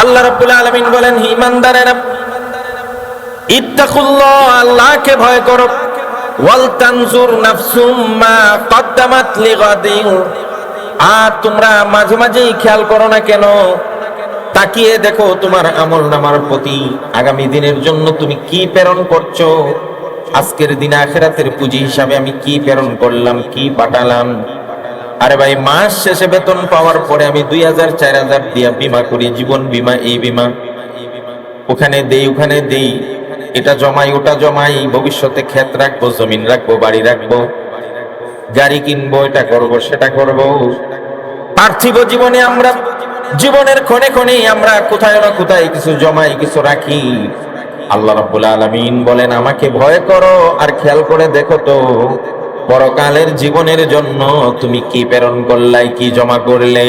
আল্লাহ রাব্বুল আলামিন বলেন, হে ঈমানদারেরা, ইত্তাকুল্লাহ, আল্লাহকে ভয় করো। ওয়াল তানজুর নাফসুম মা কদ্দামাত লিগাদিন, আর তোমরা মাঝে মাঝেই খেয়াল করো না কেন, তাকিয়ে দেখো তোমার আমলনামার প্রতি আগামী দিনের জন্য তুমি কি প্রেরণ করছো। আজকের দিনে আখিরাতের পুঁজি হিসাবে আমি কি প্রেরণ করলাম, কি পাঠালাম। আরে ভাই, মাস শেষে বেতন পাওয়ার পরে আমি 2000 4000 দিয়া বিমা করি, জীবন বিমা, এই বিমা, ওখানে দেই, এটা জমাই ওটা জমাই, ভবিষ্যতে ক্ষেত রাখবো, জমিন রাখবো, বাড়ি রাখবো, গাড়ি কিনবো, এটা করব সেটা করব। পার্থিব জীবনে আমরা জীবনের ক্ষণে ক্ষণে আমরা কোথায় না কোথায় কিছু জমাই, কিছু রাখি। আল্লাহ রাব্বুল আলামিন বলেন, আমাকে ভয় করো আর খেয়াল করে দেখো তো পরকালের জীবনের জন্য তুমি কি প্রেরণ করলাই, কি জমা করলে।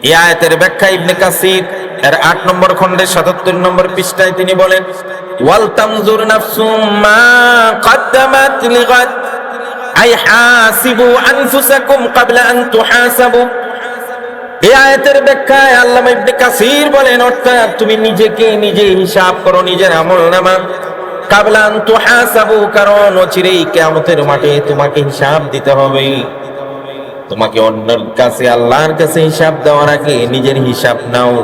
এই আয়াতের ব্যাখ্যা ইবনে কাসির এর 8 নম্বর খণ্ডের 77 নম্বর পৃষ্ঠায় তিনি বলেন, ওয়াল তানজুর নাফসুম মা কদ্দামাত লিগাদ, আই হাসিবু আনফুসাকুম ক্বাবলা আন তুহাসাবু। এই আয়াতের ব্যাখ্যায় আল্লামা ইবনে কাসির বলেন, অর্থাৎ তুমি নিজেকে নিজে হিসাব করো, নিজের আমলনামা, ক্বাবলা আন তুহাসাবু, কারণ অচিরেই কিয়ামতের মাঠে তোমাকে হিসাব দিতে হবে। তোমাকে অন্যের কাছে, আল্লাহর কাছে হিসাব দেওয়ার আগে নিজের হিসাব নাও।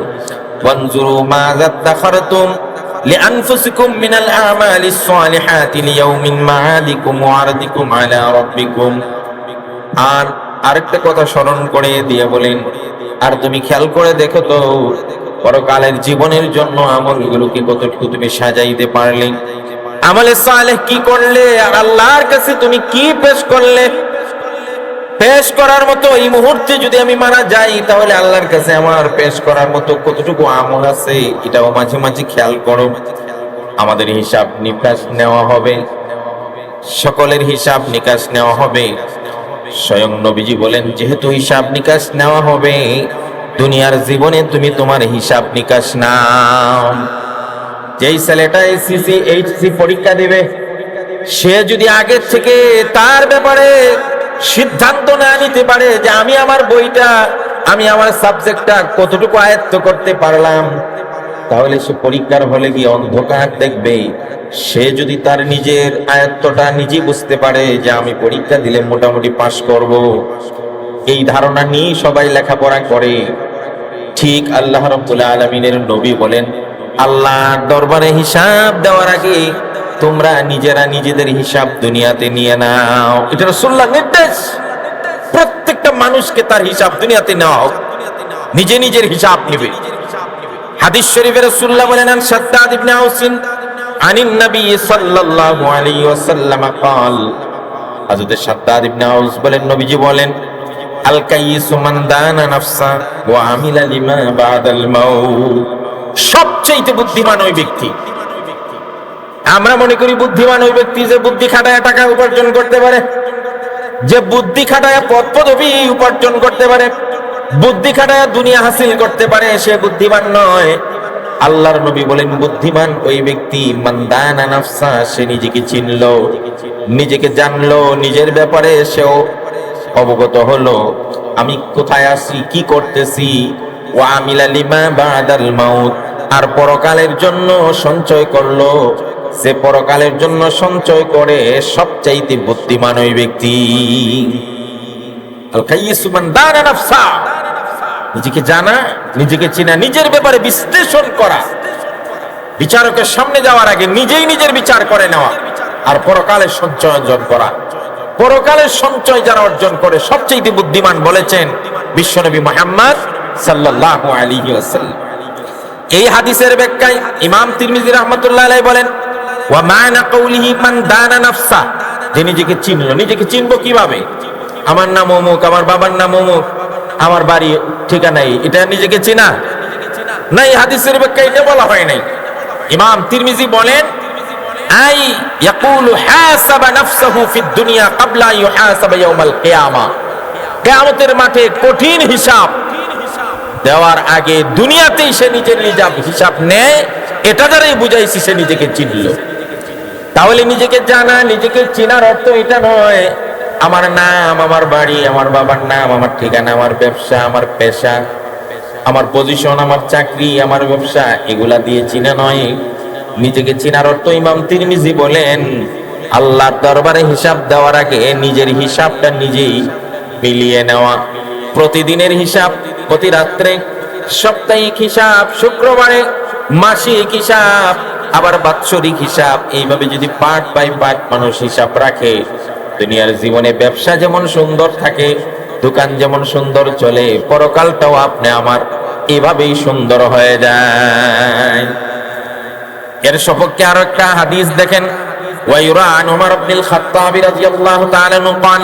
ওয়ানজুরু মাযা তাখারতুম লিআনফুসিকুম মিনাল আমালিস সালিহাতি লিয়াউমিন মাআদিকুম ওয়া আরদিকুম আলা রাব্বিকুম। আর আরেকটা কথা স্মরণ করে দিয়ে বলেন, আর তুমি খেয়াল করে দেখো তো পরকালের জীবনের জন্য আমলগুলোকে কতটুকু তুমি সাজাইতে পারলে, আমলে সালেহ কি করলে, আর আল্লাহর কাছে তুমি কি পেশ করলে। পেশ করার মতো এই মুহূর্তে যদি আমি মারা যাই, তাহলে আল্লাহর কাছে আমার পেশ করার মতো কতটুকু আমল আছে, এটাও মাঝে মাঝে খেয়াল করো। আমাদের হিসাব নিকাশ নেওয়া হবে, সকলের হিসাব নিকাশ নেওয়া হবে। স্বয়ং নবীজি বলেন, যেহেতু হিসাব নিকাশ নেওয়া হবে, দুনিয়ার জীবনে তুমি তোমার হিসাব নিকাশ নাও। যেই ছেলেটা এসএসসি এইচএসসি পরীক্ষা দিবে, সে যদি আগের থেকে তার ব্যাপারে সিদ্ধান্ত না নিতে পারে যে আমি আমার বইটা, আমি আমার সাবজেক্টটা কতটুকু আয়ত্ত করতে পারলাম, তাহলে সে পরীক্ষার হলে গিয়ে অন্ধকার দেখবে। সে যদি তার নিজের আয়ত্তটা নিজেই বুঝতে পারে যে আমি পরীক্ষা দিলে মোটামুটি পাশ করব, এই ধারণা নিয়ে সবাই লেখাপড়া করে। ঠিক আল্লাহ রাব্বুল আলামিনের নবী বলেন, আল্লাহর দরবারে হিসাব দেওয়ার আগে তোমরা নিজেরা নিজেদের হিসাব দুনিয়াতে নিয়ে নাও। এটা রাসূলুল্লাহর নির্দেশ। প্রত্যেকটা মানুষকে তার হিসাব দুনিয়াতে নেওয়া হোক, নিজে নিজের হিসাব নেবে। হাদিস শরীফে রাসূলুল্লাহ বলেন, শাদ্দাদ ইবনে আউসিন আনিন নবী সাল্লাল্লাহু আলাইহি ওয়াসাল্লাম قال, হযরত শাদ্দাদ ইবনে আউস বলেন, নবীজি বলেন, আল কাইয়িসু মান দানা নাফসা ওয়া আমিলা লিমা বাদাল মাউত। সবচেয়ে বুদ্ধিমান ওই ব্যক্তি, আমরা মনে করি বুদ্ধিমান ওই ব্যক্তি যে বুদ্ধি খাটায় টাকা উপার্জন করতে পারে, যে বুদ্ধি খাটায় পদ পদবী উপার্জন করতে পারে, বুদ্ধি খাটায় দুনিয়া হাসিল করতে পারে, সে বুদ্ধিমান নয়। আল্লাহর নবী বলেন, বুদ্ধিমান ওই ব্যক্তি মান দানা নাফসা, সে নিজেকে চিনলো, নিজেকে জানলো, নিজের ব্যাপারে সেও অবগত হলো, আমি কোথায় আছি, কি করতেছি। ওয়া আমিলা লিমা বাদাল মাউত, আর পরকালের জন্য সঞ্চয় করলো। সে পরকালের জন্য সঞ্চয় করে সবচাইতে বুদ্ধিমান ওই ব্যক্তি। আল কাইয়িসু মান দানা নাফসা, নিজেকে জানা, নিজেকে চেনা, নিজের ব্যাপারে বিশ্লেষণ করা, বিচারকের সামনে যাওয়ার আগে নিজেই নিজের বিচার করে নেওয়া, আর পরকালের সঞ্চয় অর্জন করা। পরকালের সঞ্চয় যারা অর্জন করে সবচেয়ে বুদ্ধিমান, বলেছেন বিশ্বনবী মুহাম্মদ সাল্লাল্লাহু আলাইহি ওয়াসাল্লাম। এই হাদিসের ব্যাখ্যায় ইমাম তিরমিজি রাহমাতুল্লাহ আলাইহি বলেন, ওয়া মা'না কাউলিহি মান দানা নাফসা, যে নিজেকে চিনলো। নিজেকে চিনবো কিভাবে? আমার নাম অমুক, আমার বাবার নাম অমুক, আমার বাড়ি ঠিকানা, এটা নিজেকে চেনা না। এই হাদিসের ব্যাখ্যায় এটা বলা হয় নাই। ইমাম তিরমিজি বলেন, আই ইয়াকুলু হাসাবা নাফসাহু ফিদ দুনিয়া ক্বাবলা ইউহাসাবা ইয়াউমাল কিয়ামা, কিয়ামতের মাঠে কঠিন হিসাব দেওয়ার আগে দুনিয়াতেই সে নিজের হিসাব নেয়। এটা দ্বারাই বুঝাইছি সে নিজেকে চিনল। তাহলে নিজেকে জানা, নিজেকে চেনার অর্থ এটা নয় আমার নাম, আমার বাড়ি, আমার বাবার নাম, আমার ঠিকানা, আমার ব্যবসা, আমার পেশা, আমার পজিশন, আমার চাকরি, আমার ব্যবসা, এগুলা দিয়ে চিনা নয়। নিজেকে চিনার অর্থ ইমাম তিরমিজি বলেন, আল্লাহর দরবারে হিসাব দেওয়ার আগে নিজের হিসাবটা নিজেই মিলিয়ে নেওয়া। প্রতিদিনের হিসাব প্রতি রাত্রে, সাপ্তাহিক হিসাব শুক্রবারে, মাসিক হিসাব, আবার বাৎসরিক হিসাব, এইভাবে যদি পার্ট বাই পার্ট মানুষ হিসাব রাখে, দুনিয়ার জীবনে ব্যবসা যেমন সুন্দর থাকে, দোকান যেমন সুন্দর চলে, পরকালটাও আপনি আমার এভাবেই সুন্দর হয়ে যায়। এর সপক্ষে আরো একটা হাদিস দেখেন, ওয়ায়ুরা আন উমর ইবনুল খাত্তাব রাদিয়াল্লাহু তাআলা قال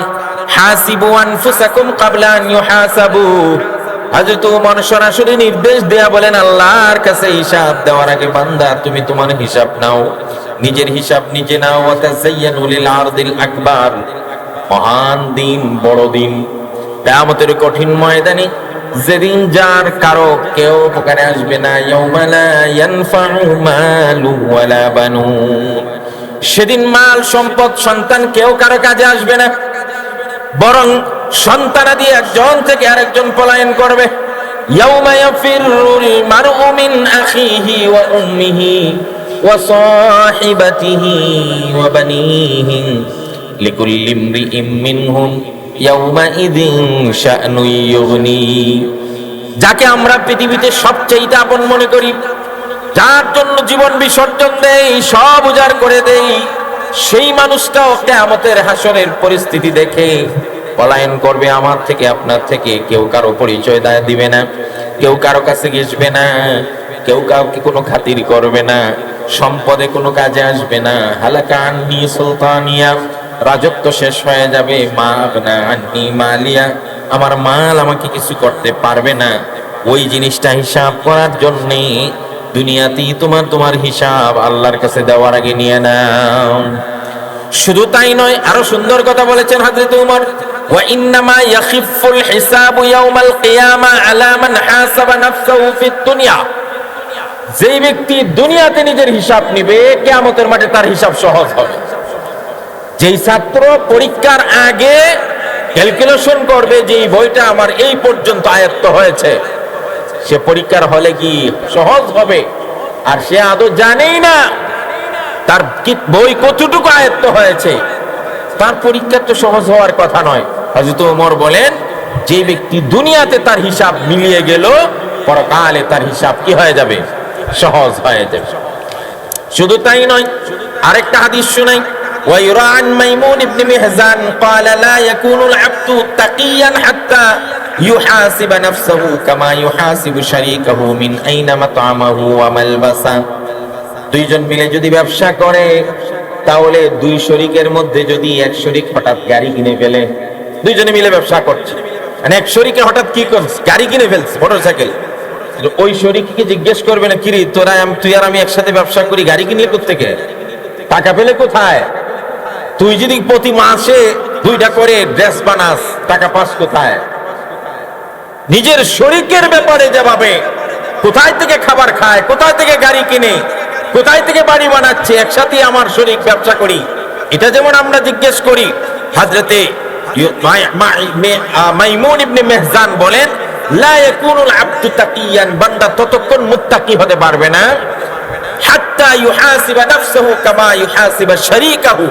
হাসিবু আনফুসাকুম ক্বাবলা আন ইউহাসাবু। হযরত ওমর সরাসরি নির্দেশ দেয়া বলেন, আল্লাহর কাছে হিসাব দেওয়ার আগে বান্দা তুমি তোমার হিসাব নাও, নিজের হিসাব নিজে নাও। ওয়া তাযায়্যানু লিল আরদিল আকবার, মহান দিন, বড় দিন, কিয়ামতের কঠিন ময়দানে, যেদিন যার কারো কেউ ওখানে আসবে না। ইয়াউমা লা ইয়ানফাউ মালু ওয়ালা বানুন, সেদিন মাল সম্পদ সন্তান কেউ কারো কাজে আসবে না, বরং সন্তানাদি একজন থেকে আরেকজন পলায়ন করবে। ইয়াউমা ইয়াফিরুল মারউ মিন আখিহি ওয়া উম্মিহি ওয়া সাহিবাতিহি ওয়া বানিহি লিকুল্লি ইমরিইম মিনহুম ইয়াউমা ইযিন শা'নুন ইউগনি। যাকে আমরা পৃথিবীতে সবচেয়ে আপন মনে করি, যার জন্য জীবন বিসর্জন দেই, সব উজাড় করে দেই, সেই মানুষটাও কিয়ামতের হাসরের পরিস্থিতি দেখে পলায়ন করবে আমার থেকে, আপনার থেকে। কেউ কারো পরিচয় দিবে না, কেউ কারো কাছে ঘেঁষবে না, কেউ কাউকে কোনো খাতির করবে না, সম্পদে কোনো কাজে আসবে না। হালাকা আন্নি সুলতানিয়া, রাজত্ব শেষ হয়ে যাবে। মা আগনা আন্নি মালিয়া, আমার মাল আমাকে কিছু করতে পারবে না। ওই জিনিসটা হিসাব করার জন্যে দুনিয়াতেই তোমার হিসাব আল্লাহর কাছে দেওয়ার আগে নিয়ে নাও। শুধু তাই নয়, আরো সুন্দর কথা বলেছেন হযরত ওমর, ওয়া ইন্নামা ইয়াখিফুল হিসাবু ইয়াউমাল কিয়ামা আলা মান হাসাবা নাফসাহু ফিদ দুনিয়া। যেই ব্যক্তি দুনিয়াতে নিজের হিসাব নিবে, কিয়ামতের মাঠে তার হিসাব সহজ হবে। যেই ছাত্র পরীক্ষার আগে ক্যালকুলেশন করবে যে এই বইটা আমার এই পর্যন্ত আয়ত্ত হয়েছে, সে পরীক্ষার হলে কি সহজ হবে। আর সে আদৌ জানেই না তার বই কতটুকু আয়ত্ত হয়েছে, তার পরীক্ষা তো সহজ হওয়ার কথা নয়। হযরত ওমর বলেন, যে ব্যক্তি দুনিয়াতে তার হিসাব মিলিয়ে গেল, পরকালে তার হিসাব কি হয়ে যাবে? সহজ হয়ে যাবে। শুধু তাই নয়, আরেকটা হাদিস শুনাই। ويرى عن ميمون بن مهزان قال لا يكون العبد تقيا حتى يحاسب نفسه كما يحاسب شريكه من أين مطعمه وملبسه। দুইজন মিলে যদি ব্যবসা করে, তাহলে দুই শরীকের মধ্যে যদি এক শরীক হঠাৎ গাড়ি কিনে ফেলে, দুইজনে মিলে ব্যবসা করছে, মানে এক শরীকে হঠাৎ কি করছে, গাড়ি কিনে ফেলছে, মোটরসাইকেল। ওই শরীককে জিজ্ঞেস করবে না, কিরে তুই আর আমি একসাথে ব্যবসা করি, গাড়ি কিনলে কোত্থেকে, টাকা পেলে কোথায়? তুই যদি প্রতি মাসে 2টা করে ড্রেস বানাস, টাকা পাস কোথায়? নিজের শরীকের ব্যাপারে যেভাবে কোথায় থেকে খাবার খায়, কোথায় থেকে গাড়ি কিনে, কোথায় থেকে বাড়ি বানাচ্ছে, একসাথে আমার শরীক ব্যবসা করি, এটা যেমন আমরা জিজ্ঞেস করি। হযরতে মাইমুন ইবনে মেহজান বলেন, লা ইয়াকুনুল আবদু তাকিয়ান, বান্দা ততক্ষণ মুত্তাকি হতে পারবে না হাত্তা ইউহাসিবা নাফসাহু কামা ইউহাসিবা শারীকাহু,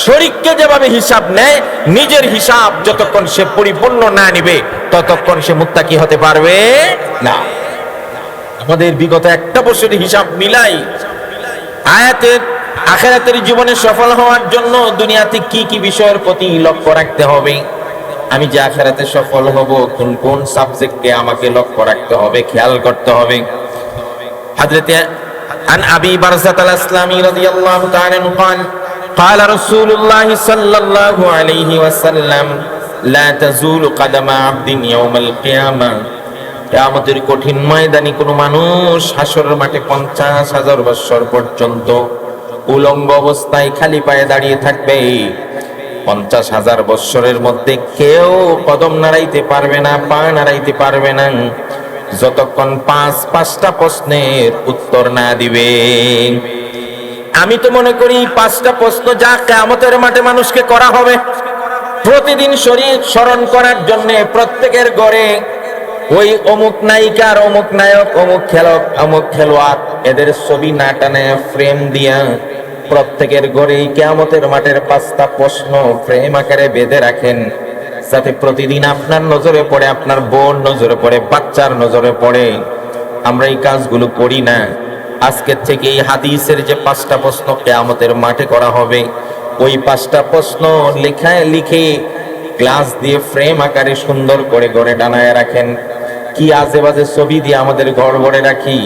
শরীককে যেভাবে হিসাব নেয়, নিজের হিসাব যতক্ষণ সে পরিপূর্ণ না নিবে, ততক্ষণ সে মুত্তাকি হতে পারবে না। আমাদের বিগত একটা বছরের হিসাব মিলাই আয়াতের আখিরাতের জীবনে সফল হওয়ার জন্য দুনিয়াতে কি কি বিষয়ের প্রতি লক্ষ্য রাখতে হবে, আমি যে আখিরাতে সফল হব কোন কোন সাবজেক্টে আমাকে লক্ষ্য রাখতে হবে, খেয়াল করতে হবে। হযরতে আন আবি বারযাত আল-আসলামী রাদিয়াল্লাহু তাআলা قال قال رسول الله صلى الله عليه وسلم لا تزول قدم عبد يوم القيامة। কিয়ামতের কঠিন ময়দানে কোন মানুষ হাসরের মাঠে 50,000 বছর পর্যন্ত উলঙ্গ অবস্থায় খালি পায়ে দাঁড়িয়ে থাকবে। 50,000 বছরের মধ্যে কেউ কদম নাড়াইতে পারবে না, পা নাড়াইতে পারবে না, যতক্ষণ 5টা প্রশ্নের উত্তর না দিবে। আমি তো মনে করি 5টা প্রশ্ন যা কিয়ামতের মাঠে মানুষকে করা হবে, প্রতিদিন শরীর স্মরণ করার জন্য প্রত্যেকের ঘরে ওই অমুক নায়িকা আর অমুক নায়ক, অমুক খেলক, অমুক খেলোয়াড়, এদের ছবি না টানে ফ্রেম দিয়া প্রত্যেকের ঘরেই কিয়ামতের মাঠের 5টা প্রশ্ন ফ্রেম আকারে বেঁধে রাখেন, যাতে প্রতিদিন আপনার নজরে পড়ে, আপনার বোন নজরে পড়ে, বাচ্চার নজরে পড়ে। আমরা এই কাজগুলো করি না। আজকের থেকে এই হাদিসের যে 5টা প্রশ্ন কিয়ামতের মাঠে করা হবে, ওই 5টা প্রশ্ন লিখে গ্লাস দিয়ে ফ্রেম আকারে সুন্দর করে ঘরে টানায় রাখেন। কি আজে বাজে ছবি দিয়ে আমাদের ঘর ভরে রাখি,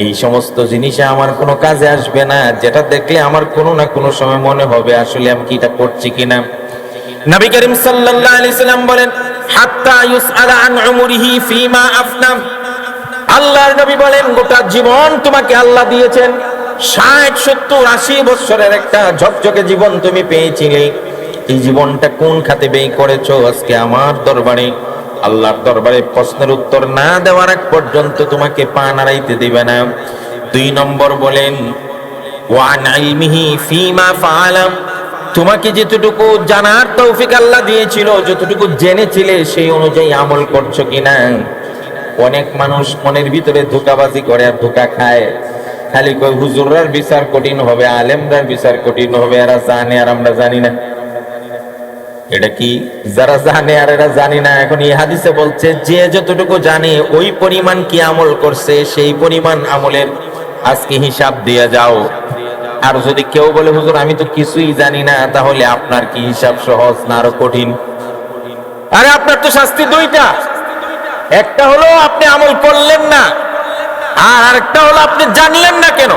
এই সমস্ত জিনিসে আমার কোনো কাজে আসবে না, যেটা দেখলে আমার কোনো না কোনো সময় মনে হবে আসলে আমি কি এটা করছি কিনা। নবী করিম সাল্লাল্লাহু আলাইহি সাল্লাম বলেন, হাত্তা ইউসআলা আন উমরিহি ফিমা আফনা। আল্লাহর নবী বলেন, গোটা জীবন তোমাকে আল্লাহ দিয়েছেন, 60 70 80 বছরের একটা ঝকঝকে জীবন তুমি পেয়েছিলে। এই জীবনটা কোন খাতে ব্যয় করেছো? আজকে আমার দরবারে, আল্লাহর দরবারে প্রশ্নের উত্তর না দেওয়ার আগ পর্যন্ত তোমাকে পা নাড়াইতে দিবে না। 2 নম্বর বলেন, ওয়ান ইলমিহি ফিমা ফাআলা। তোমাকে যেটুকু জানার তৌফিক আল্লাহ দিয়েছিল, যতটুকু জেনেছিলে সেই অনুযায়ী আমল করছো কিনা। অনেক মানুষ মনের ভিতরে ধোঁকাবাজি করে আর ধোঁকা খায়, খালি কই হুজুররার বিচার কঠিন হবে, আলেমরার বিচার কঠিন হবে, এরা জানে আর আমরা জানি না। এটা কি যারা জানে আর এরা জানি না? এখন এই হাদিসে বলছে যে যতটুকু জানে ওই পরিমাণ কি আমল করছে, সেই পরিমাণ আমলের আজকে হিসাব দিয়ে যাও। আর যদি কেউ বলে হুজুর আমি তো কিছুই জানি না, তাহলে আপনার কি হিসাব সহজ না আরো কঠিন? আরে আপনার তো শাস্তি 2টা, একটা হলো আপনি আমল করলেন না, আর আরেকটা হলো আপনি জানলেন না কেন।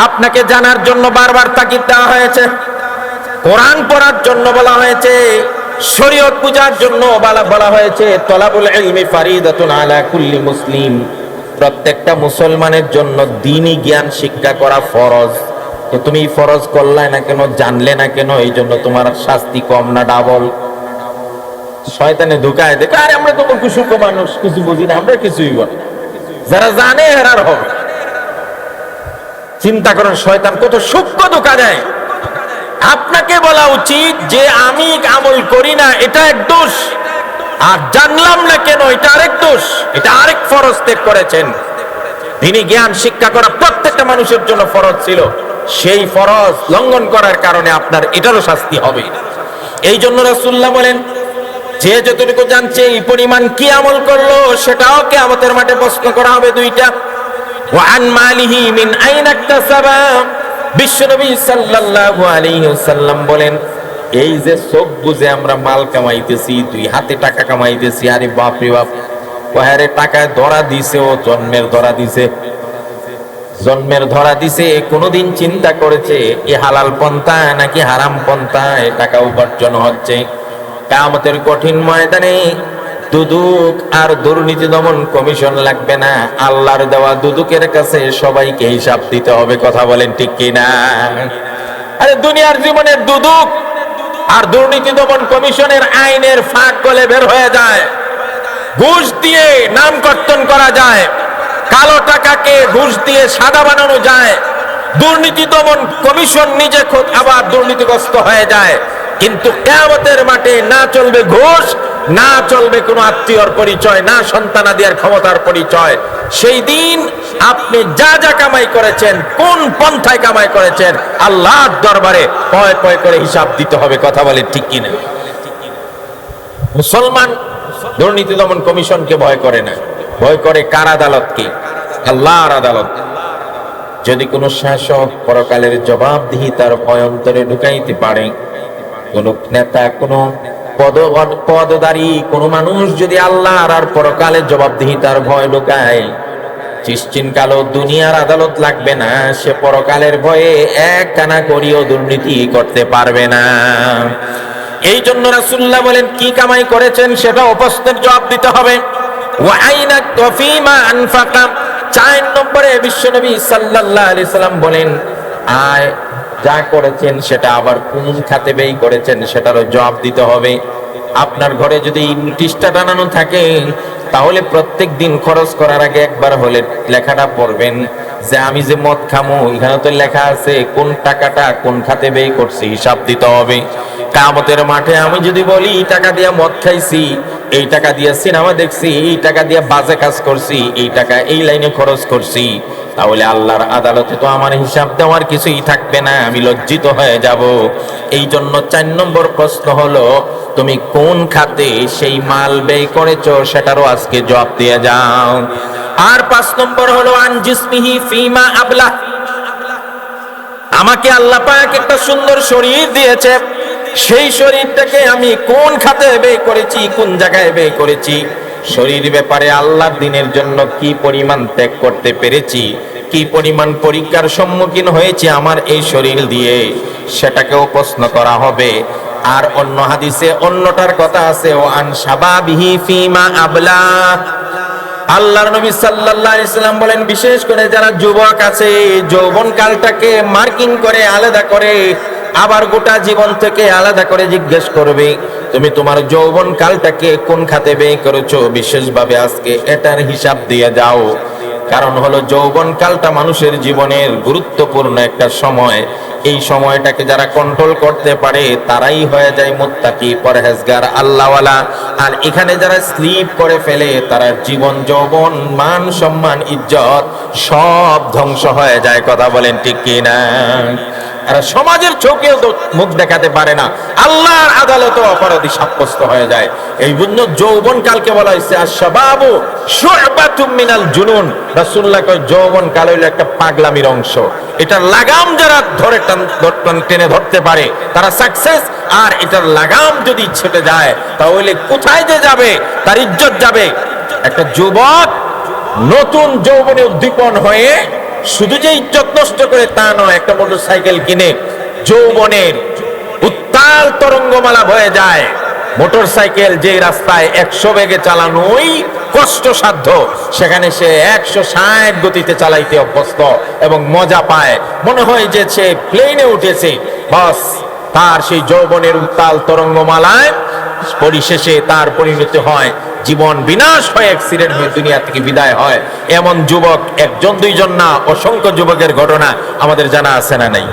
আপনাকে জানার জন্য বারবার তাকিদ দেওয়া হয়েছে, কোরআন পড়ার জন্য বলা হয়েছে, শরীয়ত পূজার জন্য বলা হয়েছে। তলাবুল ইলমি ফারিদাতুন আলা কুল্লি মুসলিম। প্রত্যেকটা মুসলমানের জন্য দ্বীনি জ্ঞান শিক্ষা করা ফরজ। তো তুমি ফরজ করলে না কেন, জানলে না কেন? এই জন্য তোমার শাস্তি কম না ডাবল? শয়তানে ধোঁকায় দেখে, আরে আমরা তো কুসুক মানুষ, কিছু বুঝি না, আমরা কিছুই বল। যারা জানে হেরার হবে। চিন্তা করেন শয়তান কত সূক্ষ্ম ধোঁকা দেয়। আপনাকে বলা উচিত যে আমি আমল করি না, এটা এক দোষ, আর জানলাম না কেন, এটা আরেক দোষ, এটা আরেক ফরজ ত্যাগ করেছেন। তিনি জ্ঞান শিক্ষা করা প্রত্যেকটা মানুষের জন্য ফরজ ছিল, সেই ফরজ লঙ্ঘন করার কারণে আপনার এটারও শাস্তি হবে। এই জন্য রাসূলুল্লাহ বলেন, যে যতটুকু জানছে এই পরিমাণ কি আমল করলো, সেটাও কিয়ামতের মাঠে প্রশ্ন করা হবে 2টা। ওয়া আন মালিহি মিন আইনা ইকতাসাবা। বিশ্বনবী সাল্লাল্লাহু আলাইহি ওয়াসাল্লাম বলেন, এই যে চোখ বুঝে আমরা মাল কামাইতেছি, 2 হাতে টাকা কামাইতেছি, আরে বাপ রে বাপ, ওহারে টাকায় ধরা দিছে, ও জন্মের ধরা দিছে, জন্মের ধরা দিছে। কোনদিন চিন্তা করেছে এ হালাল পন্থা নাকি হারাম পন্থা এ টাকা উপার্জন হচ্ছে? কিয়ামতের কঠিন ময়দানে দুদক আর দুর্নীতি দমন কমিশন লাগবে না, আল্লাহর দেওয়া দুদকের কাছে সবাইকে হিসাব দিতে হবে। কথা বলেন ঠিক কিনা? আরে দুনিয়ার জীবনের দুদক আর দুর্নীতি দমন কমিশনের আইনের ফাঁক গলে বের হয়ে যায়, ঘুষ দিয়ে নাম কর্তন করা যায়, কালো টাকাকে ঘুষ দিয়ে সাদা বানানো যায়, দুর্নীতি দমন কমিশন নিজে আবার দুর্নীতিগ্রস্ত হয়ে যায়। কিন্তু কিয়ামতের মাঠে না চলবে ঘুষ, না চলবে কোনো আত্মীয়র পরিচয়, না সন্তানাদির ক্ষমতার পরিচয়। সেই দিন আপনি যা যা কামাই করেছেন, কোন পন্থায় কামাই করেছেন, আল্লাহর দরবারে পয় পয় করে হিসাব দিতে হবে। কথা বলে ঠিক কিনা? মুসলমান দুর্নীতি দমন কমিশনকে ভয় করে না, ভয় করে কার আদালতকে? আল্লাহর আদালত। যদি কোনো শাসক পরকালের জবাবদিহিতার ভয় অন্তরে ঢুকাইতে পারে, কোন নেতা, কোন পদধারী কোন মানুষ যদি আল্লাহর আর পরকালের জবাবদিহিতার ভয় ঢুকায়, চিশ্চিন কালো দুনিয়ার আদালত লাগবে না, সে পরকালের ভয়ে এক কানা করিও দুর্নীতি করতে পারবে না। এই জন্য রাসূলুল্লাহ বলেন, কি কামাই করেছেন সেটা প্রশ্নের জবাব দিতে হবে। ওয়া আইনা তফিমা আনফাকা। 4 নম্বরে বিশ্বনবী সাল্লাল্লাহু আলাইহি সাল্লাম বলেন, আয় যা করেছেন সেটা আবার কোন খাতে ব্যয় করেছেন সেটারও জবাব দিতে হবে। আপনার ঘরে যদি নোটিশটা টানানো থাকে, তাহলে প্রত্যেক দিন খরচ করার আগে একবার হলে লেখাটা পড়বেন যে আমি যে মদ খামো, এখানে তো লেখা আছে কোন টাকাটা কোন খাতে ব্যয় করছি, হিসাব দিতে হবে। কিয়ামতের মাঠে আমি যদি বলি টাকা দিয়ে মদ খাইছি, এই টাকা দিয়ে সিনেমা দেখছি, এই টাকা দিয়ে বাজে কাজ করছি, এই টাকা এই লাইনে খরচ করছি, তাহলে আল্লাহর আদালতে তো আমার হিসাব দেওয়ার কিছুই থাকবে না, আমি লজ্জিত হয়ে যাব। এই জন্য 4 নম্বর প্রশ্ন হলো, তুমি কোন খাতে সেই মাল ব্যয় করেছো সেটারও আজকে জবাব দিয়ে যাও। আর 5 নম্বর হলো আন জিসমিহি ফিমা আবলা। আমাকে আল্লাহ পাক একটা সুন্দর শরীর দিয়েছে, সেই শরীরটাকে আমি কোন খাতে ব্যয় করেছি, কোন জায়গায় ব্যয় করেছি, শরীর ব্যাপারে আল্লাহর দ্বীনের জন্য কি পরিমাণ ত্যাগ করতে পেরেছি, কি পরিমাণ পরীক্ষার সম্মুখীন হয়েছে আমার এই শরীর দিয়ে, সেটাকেও প্রশ্ন করা হবে। আর অন্য হাদিসে অন্যটার কথা আছে, ও আন শাবাবিহি ফিমা আবলা। আল্লাহর নবী সাল্লাল্লাহু আলাইহি সাল্লাম বলেন, বিশেষ করে যারা যুবক আছে, যৌবন কালটাকে মার্কিং করে আলাদা করে, আবার গোটা জীবন থেকে আলাদা করে জিজ্ঞেস করবে, তুমি তোমার যৌবন কালটাকে কোন খাতে ব্যয় করেছো, বিশেষভাবে আজকে এটার হিসাব দিয়ে যাও। কারণ হলো যৌবন কালটা মানুষের জীবনের গুরুত্বপূর্ণ একটা সময়। এই সময়টাকে যারা কন্ট্রোল করতে পারে তারাই হয়ে যায় মুত্তাকি, পরহেজগার, আল্লাহওয়ালা। আর এখানে যারা স্লিপ করে ফেলে, তারা জীবন, যৌবন, মান, সম্মান, ইজ্জত সব ধ্বংস হয়ে যায়। কথা বলেন ঠিক কি না? আর সমাজের চোখেও তো মুখ দেখাতে পারে না, আল্লাহর আদালতে অপরাধী সাব্যস্ত হয়ে যায়। এই জন্য যৌবন কালকে বলা হয়েছে আশ-শাবাবু শু'বাতুম মিনাল জুনুন। রাসূলুল্লাহ কয় যৌবন কাল হইলো একটা পাগলামির অংশ, এটার লাগাম যারা ধরে টেনে ধরতে পারে তারা সাকসেস। আর এটার লাগাম যদি ছেটে যায় তাহলে কোথায় যে যাবে, তার ইজ্জত যাবে। একটা যুবক নতুন যৌবনে উদ্দীপন হয়ে শুধু যে ইজ্জত নষ্ট করে তা নয়, একটা মোটরসাইকেল কিনে যৌবনের উত্তাল তরঙ্গমালা বয়ে যায়। মোটরসাইকেল যে রাস্তায় 100 বেগে চালানোই কষ্টসাধ্য, সেখানে সে 160 গতিতে চালাইতে অভ্যস্ত এবং মজা পায়, মনে হয় যে সে প্লেনে উঠেছে। বাস, তার সেই যৌবনের উত্তাল তরঙ্গমালায় পরিশেষে তার পরিণতি হয় জীবন বিনাশ হয়ে অ্যাক্সিডেন্ট হয়ে দুনিয়া থেকে বিদায় হয়। এমন যুবক 1 জন 2 জন না, অসংখ্য যুবকের ঘটনা আমাদের জানা আছে না নাই?